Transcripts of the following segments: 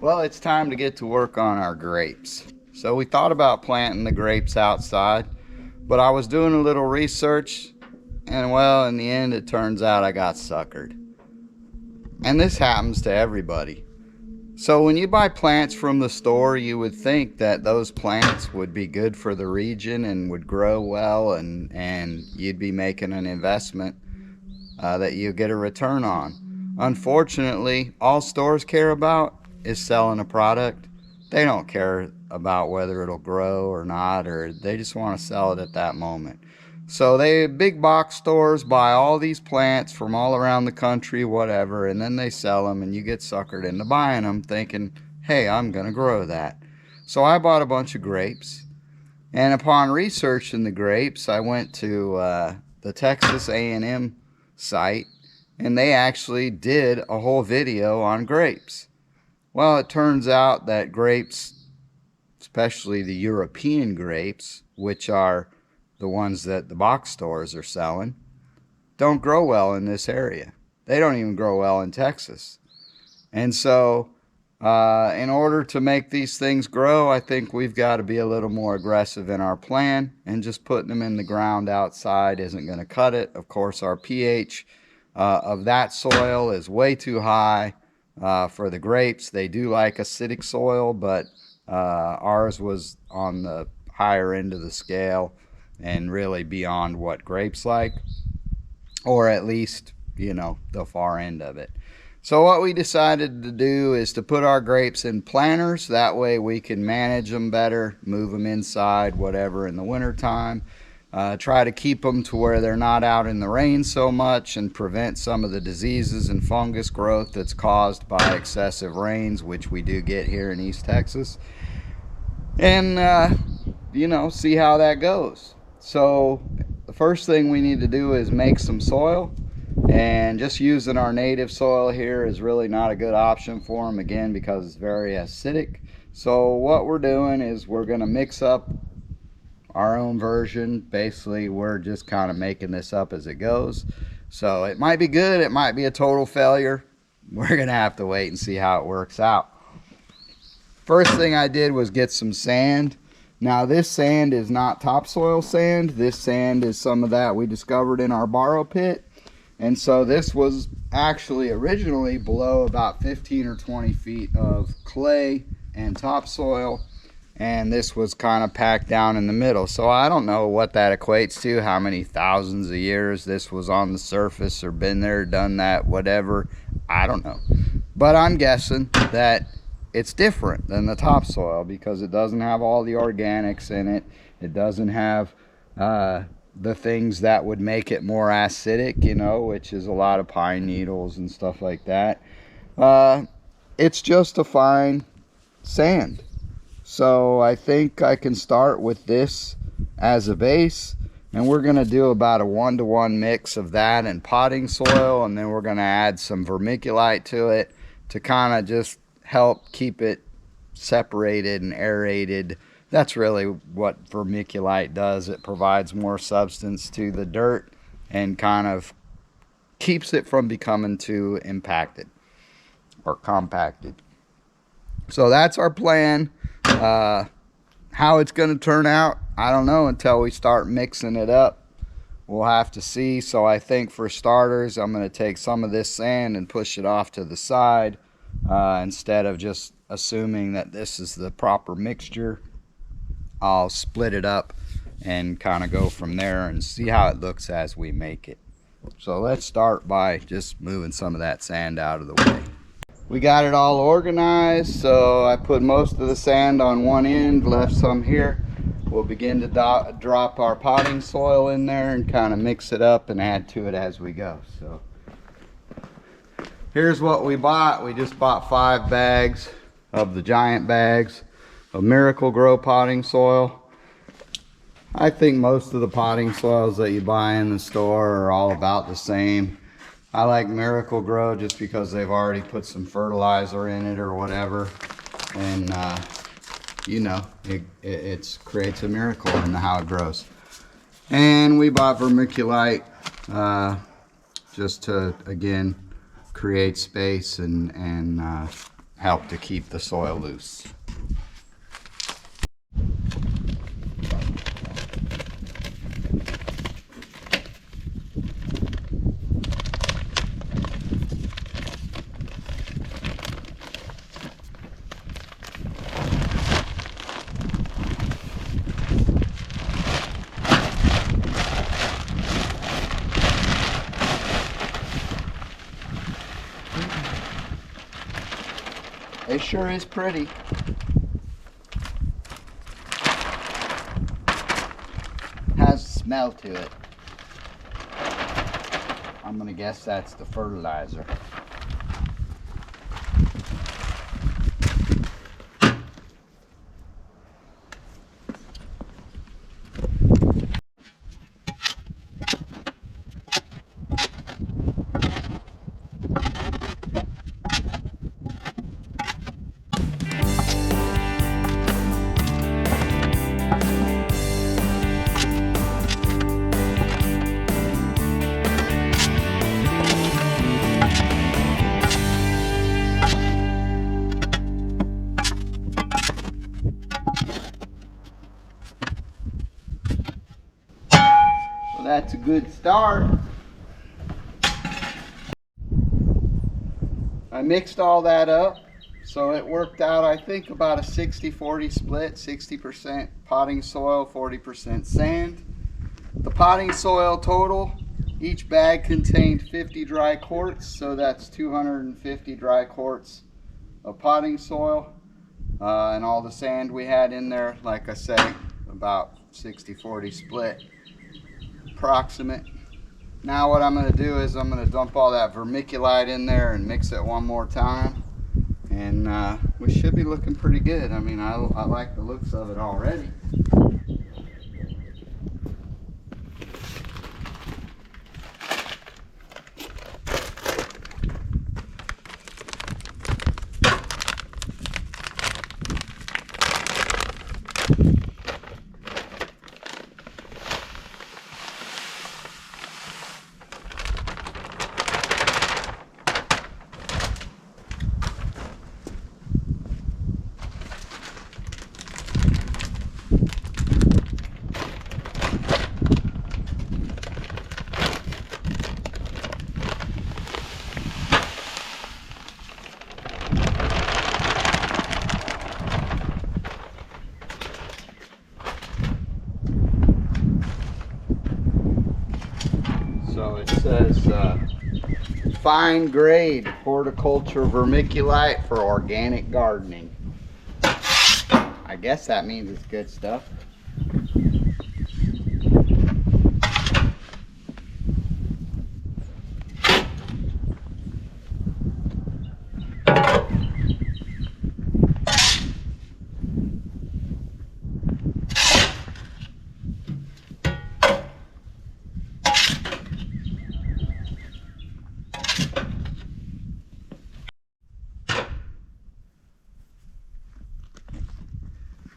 Well, it's time to get to work on our grapes. So we thought about planting the grapes outside, but I was doing a little research, and well, in the end, it turns out I got suckered. And this happens to everybody. So when you buy plants from the store, you would think that those plants would be good for the region and would grow well, and you'd be making an investment that you get a return on. Unfortunately, all stores care about is selling a product. They don't care about whether it'll grow or not, or they just want to sell it at that moment. So they big box stores buy all these plants from all around the country, whatever, and then they sell them, and you get suckered into buying them, thinking, "Hey, I'm gonna grow that." So I bought a bunch of grapes, and upon researching the grapes, I went to the Texas A&M site, and they actually did a whole video on grapes. Well, it turns out that grapes, especially the European grapes, which are the ones that the box stores are selling, don't grow well in this area. They don't even grow well in Texas. And so, in order to make these things grow, I think we've got to be a little more aggressive in our plan, and just putting them in the ground outside isn't going to cut it. Of course, our pH of that soil is way too high for the grapes. They do like acidic soil, but ours was on the higher end of the scale and really beyond what grapes like, or at least, the far end of it. So what we decided to do is to put our grapes in planters. That way we can manage them better, move them inside, whatever, in the wintertime. Try to keep them to where they're not out in the rain so much, and prevent some of the diseases and fungus growth that's caused by excessive rains, which we do get here in East Texas. And, see how that goes. So the first thing we need to do is make some soil. And just using our native soil here is really not a good option for them, again, because it's very acidic. So what we're doing is we're going to mix up our own version. Basically, we're just kind of making this up as it goes. So it might be good, it might be a total failure. We're going to have to wait and see how it works out. First thing I did was get some sand. Now this sand is not topsoil sand. This sand is some of that we discovered in our borrow pit. And so this was actually originally below about 15 or 20 feet of clay and topsoil, and this was kind of packed down in the middle. So I don't know what that equates to, how many thousands of years this was on the surface, or been there, done that, whatever. I don't know. But I'm guessing that it's different than the topsoil because it doesn't have all the organics in it. It doesn't have the things that would make it more acidic, which is a lot of pine needles and stuff like that. It's just a fine sand. So I think I can start with this as a base, and we're going to do about a 1-to-1 mix of that and potting soil, and then we're going to add some vermiculite to it to kind of just help keep it separated and aerated. That's really what vermiculite does. It provides more substance to the dirt and kind of keeps it from becoming too impacted or compacted. So that's our plan. How it's going to turn out, I don't know until we start mixing it up. We'll have to see. So I think for starters, I'm going to take some of this sand and push it off to the side instead of just assuming that this is the proper mixture. I'll split it up and kind of go from there and see how it looks as we make it. So let's start by just moving some of that sand out of the way. We got it all organized, so I put most of the sand on one end, left some here. We'll begin to drop our potting soil in there and kind of mix it up and add to it as we go. So here's what we bought. We just bought 5 bags of the giant bags of Miracle-Gro potting soil. I think most of the potting soils that you buy in the store are all about the same. I like Miracle-Gro just because they've already put some fertilizer in it or whatever, and it creates a miracle in how it grows. And we bought vermiculite just to, again, create space and help to keep the soil loose. It sure is pretty. Has smell to it. I'm gonna guess that's the fertilizer. Well, that's a good start. I mixed all that up, so it worked out, I think, about a 60-40 split, 60% potting soil, 40% sand. The potting soil total, each bag contained 50 dry quarts, so that's 250 dry quarts of potting soil. And all the sand we had in there, like I say, about 60-40 split, approximate. Now what I'm going to do is I'm going to dump all that vermiculite in there and mix it one more time. And we should be looking pretty good. I mean, I like the looks of it already. So it says fine grade horticulture vermiculite for organic gardening. I guess that means it's good stuff.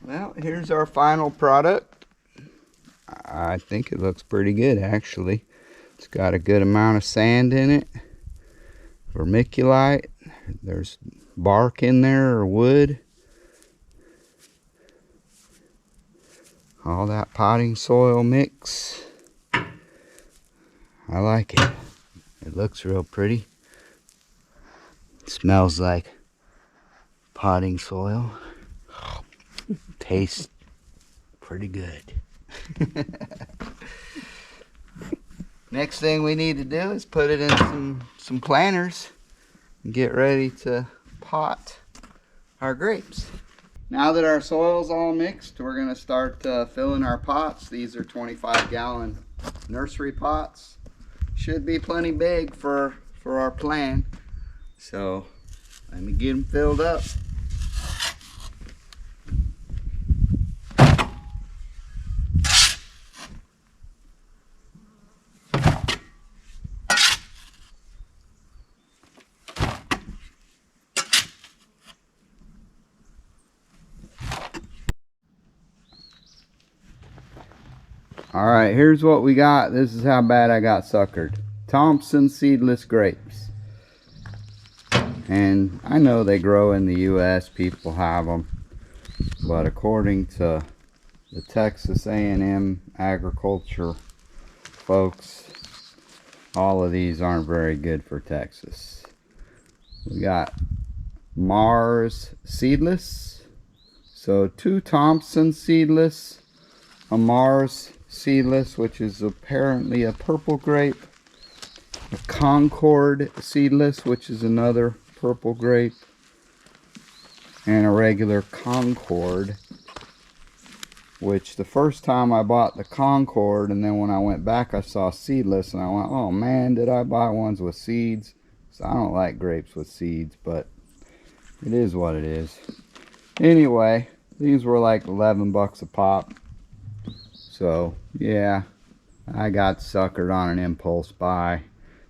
Well, here's our final product. I think it looks pretty good, actually. It's got a good amount of sand in it, vermiculite, there's bark in there or wood, all that potting soil mix. I like it. It looks real pretty. It smells like potting soil. Tastes pretty good. Next thing we need to do is put it in some planters and get ready to pot our grapes. Now that our soil's all mixed, we're going to start filling our pots. These are 25-gallon nursery pots. Should be plenty big for our plan. So let me get them filled up. All right, here's what we got. This is how bad I got suckered. Thompson seedless grapes. And I know they grow in the US, people have them, but according to the Texas A&M agriculture folks, all of these aren't very good for Texas. We got Mars seedless, so 2 Thompson seedless, a Mars seedless, which is apparently a purple grape, a Concord seedless, which is another purple grape, and a regular Concord, which the first time I bought the Concord, and then when I went back I saw seedless and I went, oh man, did I buy ones with seeds? So I don't like grapes with seeds, but it is what it is. Anyway, these were like 11 bucks a pop. So yeah, I got suckered on an impulse buy.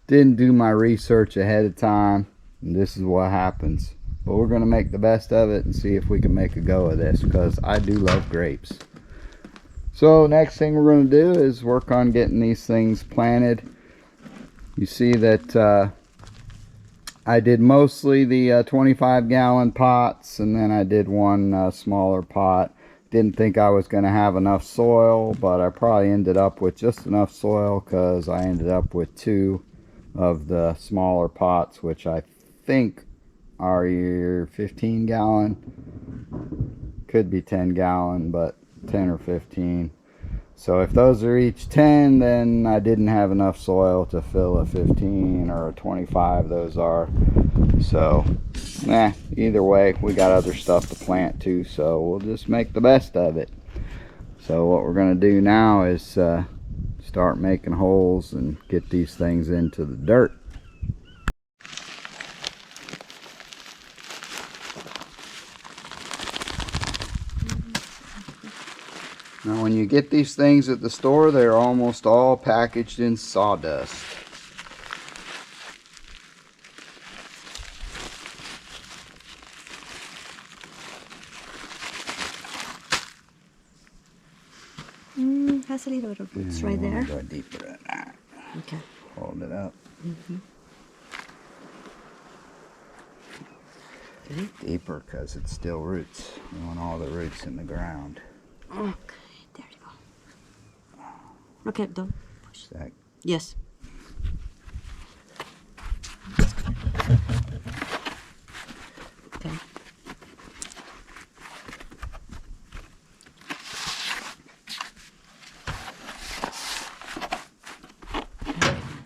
Didn't do my research ahead of time, and this is what happens. But we're gonna make the best of it and see if we can make a go of this, because I do love grapes. So next thing we're going to do is work on getting these things planted. You see that I did mostly the 25-gallon pots, and then I did one smaller pot. Didn't think I was going to have enough soil, but I probably ended up with just enough soil, because I ended up with 2 of the smaller pots, which I think are your 15-gallon. Could be 10-gallon, but 10 or 15. So if those are each 10, then I didn't have enough soil to fill a 15 or a 25 those are. So either way, we got other stuff to plant too, so we'll just make the best of it. So what we're going to do now is start making holes and get these things into the dirt. Now when you get these things at the store, they're almost all packaged in sawdust. Has a little roots right there. Go deeper than that. Okay. Hold it up. Deeper, because it's still roots. We want all the roots in the ground. Okay, there you go. Okay, don't push. That Yes. Okay.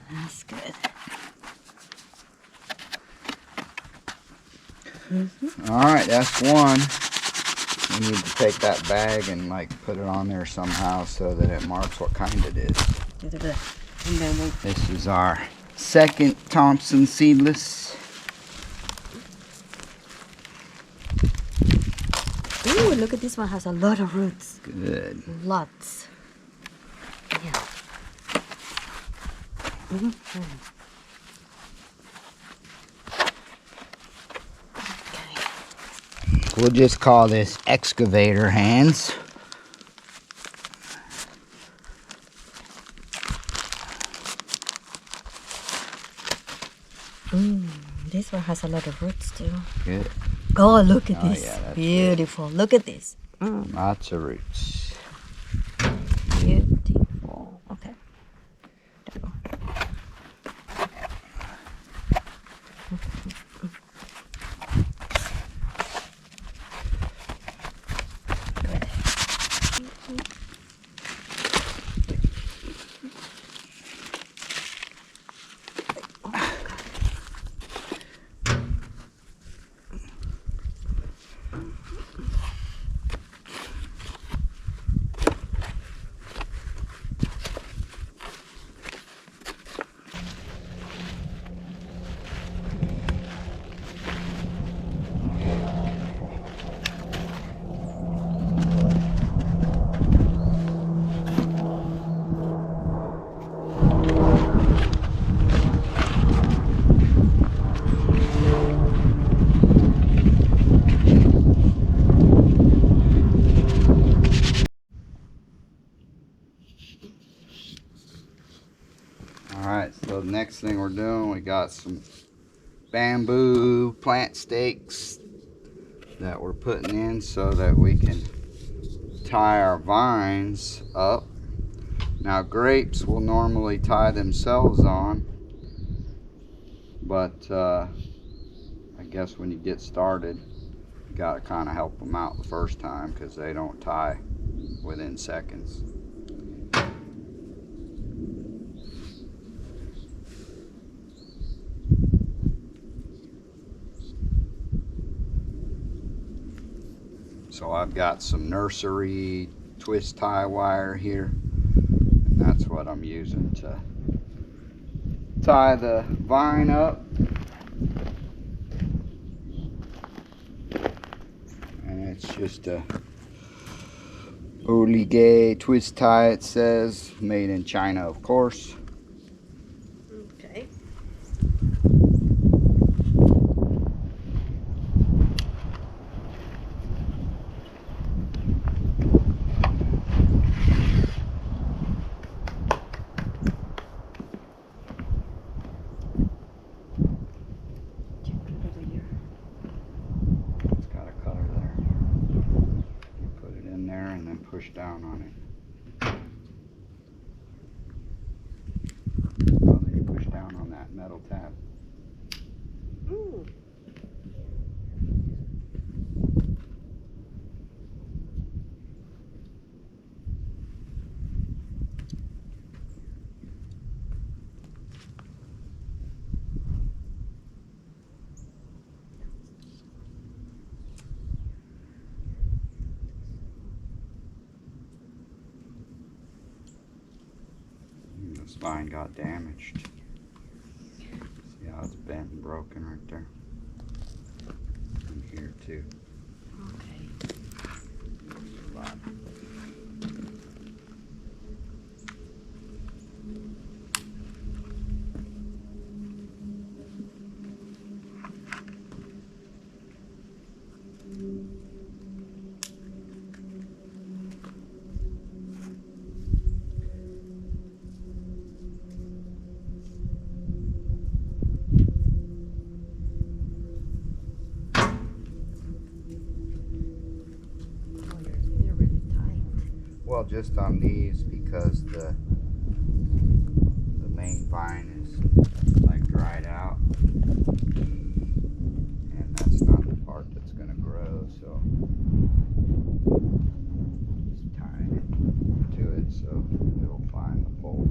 That's good. Alright, that's one. We need to take that bag and like put it on there somehow so that it marks what kind it is. And then we'll This is our second Thompson seedless. ooh, look at this one, has a lot of roots. Good. Lots. Yeah. We'll just call this excavator hands. This one has a lot of roots too. Good. Oh, look at Oh, this. yeah, that's Beautiful. Look at this. Lots of roots. Beautiful. Okay. There we go. Alright, so the next thing we're doing, we got some bamboo plant stakes that we're putting in so that we can tie our vines up. Now grapes will normally tie themselves on, but I guess when you get started, you gotta kind of help them out the first time because they don't tie within seconds. So I've got some nursery twist tie wire here, and that's what I'm using to tie the vine up. And it's just a Oligay twist tie, it says, made in China, of course. Okay. It's got a cutter there. You put it in there and then push down on it. Well, then you push down on that metal tab. Ooh. This vine got damaged. See how it's bent and broken right there? And here too. Okay. You're really tight. Well, just on these because the main vine is like dried out, and that's not the part that's gonna grow, so just tying it to it so it'll find the pole.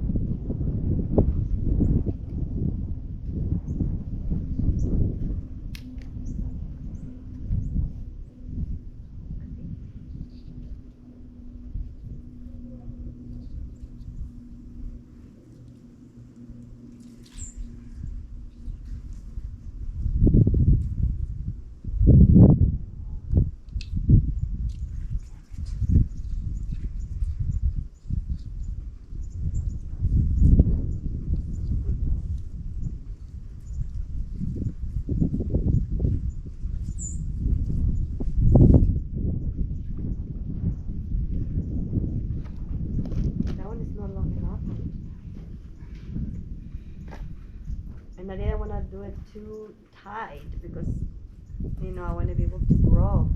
That one is not long enough. And I didn't want to do it too tight because, you know, I want to be able to grow.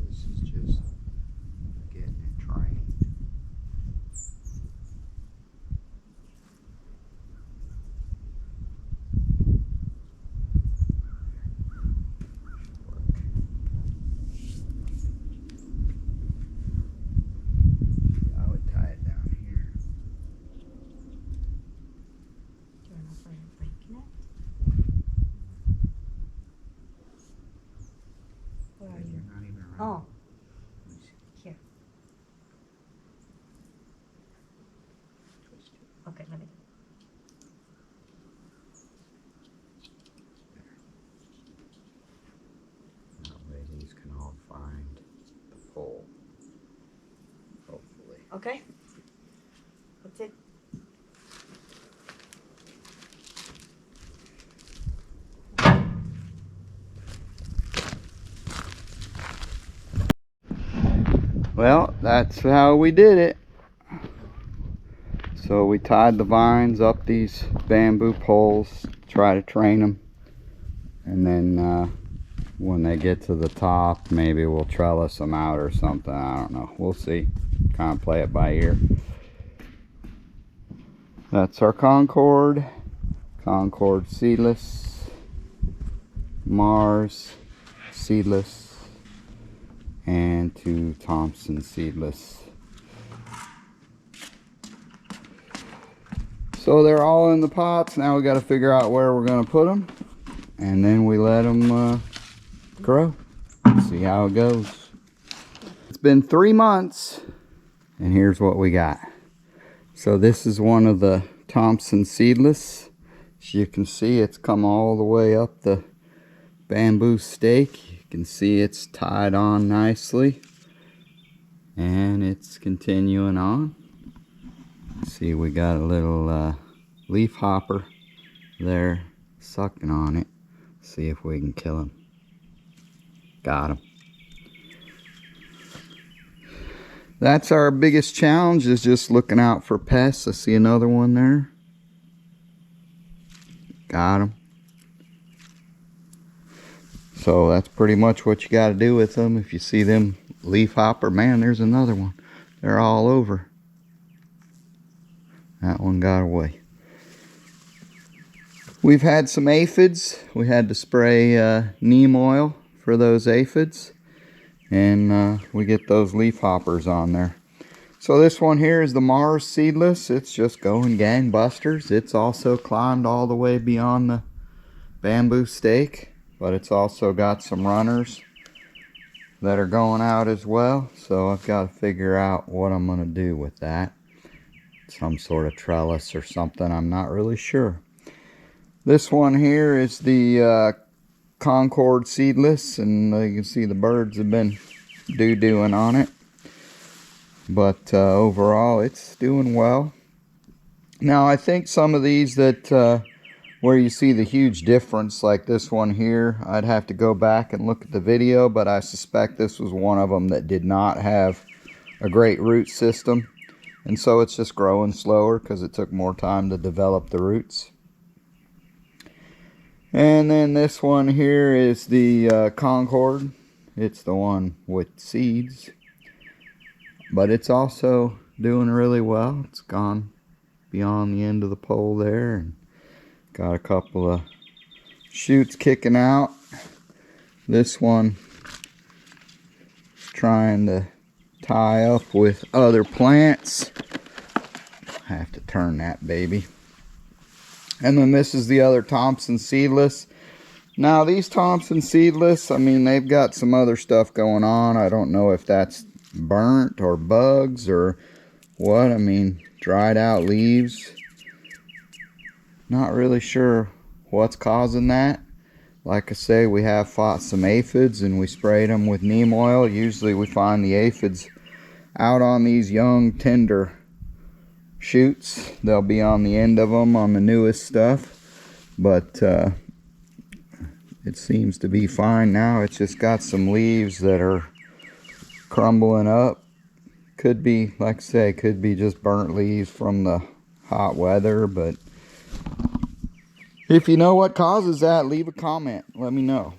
This is just getting it trained. I would tie it down here. You're not afraid of breaking it? Where are you? You're not even around. Oh, Let me see. here. Twist it. Okay, let me. That way these can all find the pole. Hopefully. Okay. That's it. Well, that's how we did it. So we tied the vines up these bamboo poles, try to train them. And then when they get to the top, maybe we'll trellis them out or something. I don't know. We'll see. Kind of play it by ear. That's our Concord. Concord seedless. Mars seedless. And 2 Thompson seedless. So they're all in the pots. Now we got to figure out where we're going to put them. And then we let them grow. See how it goes. It's been 3 months. And here's what we got. So this is one of the Thompson seedless. As you can see, it's come all the way up the bamboo stake. You can see it's tied on nicely. And it's continuing on. See, we got a little leaf hopper there sucking on it. See if we can kill him. Got him. That's our biggest challenge, is just looking out for pests. I see another one there. Got him. So that's pretty much what you got to do with them. If you see them leaf hopper, man, there's another one. They're all over. That one got away. We've had some aphids. We had to spray neem oil for those aphids. And we get those leaf hoppers on there. So this one here is the Mars seedless. It's just going gangbusters. It's also climbed all the way beyond the bamboo stake. But it's also got some runners that are going out as well. So I've got to figure out what I'm going to do with that. Some sort of trellis or something, I'm not really sure. This one here is the Concord seedless, and you can see the birds have been doo-dooing on it. But overall, it's doing well. Now, I think some of these that where you see the huge difference, like this one here, I'd have to go back and look at the video, but I suspect this was one of them that did not have a great root system. And so it's just growing slower because it took more time to develop the roots. And then this one here is the Concord. It's the one with seeds. But it's also doing really well. It's gone beyond the end of the pole there. And got a couple of shoots kicking out. This one is trying to tie up with other plants. I have to turn that baby. And then this is the other Thompson seedless. Now these Thompson seedless, I mean, they've got some other stuff going on. I don't know if that's burnt or bugs or what. I mean, dried out leaves. Not really sure what's causing that. Like I say, we have fought some aphids and we sprayed them with neem oil. Usually we find the aphids out on these young tender shoots. They'll be on the end of them on the newest stuff, but it seems to be fine now. It's just got some leaves that are crumbling up. Could be, like I say, could be just burnt leaves from the hot weather, but if you know what causes that, leave a comment. Let me know.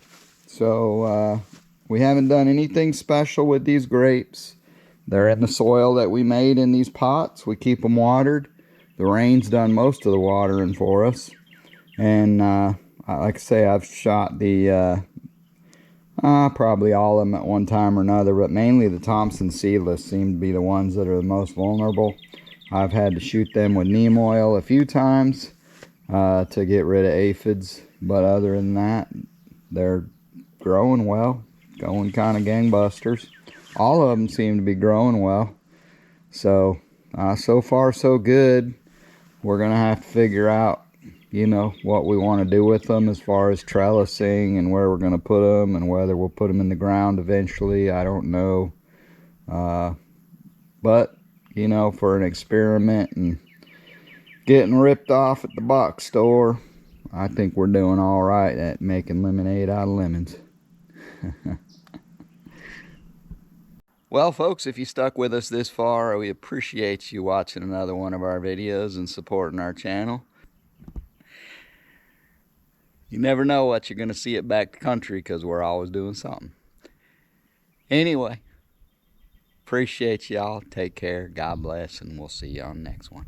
So we haven't done anything special with these grapes. They're in the soil that we made in these pots. We keep them watered. The rain's done most of the watering for us. And like I say, I've shot the probably all of them at one time or another, but mainly the Thompson seedless seem to be the ones that are the most vulnerable. I've had to shoot them with neem oil a few times to get rid of aphids, but other than that, they're growing well, going kind of gangbusters. All of them seem to be growing well. So, so far so good. We're going to have to figure out, you know, what we want to do with them as far as trellising and where we're going to put them and whether we'll put them in the ground eventually. I don't know. But, you know, for an experiment and getting ripped off at the box store, I think we're doing all right at making lemonade out of lemons. Well, folks, if you stuck with us this far, we appreciate you watching another one of our videos and supporting our channel. You never know what you're going to see at Back to Country because we're always doing something. Anyway, appreciate y'all. Take care. God bless, and we'll see you on the next one.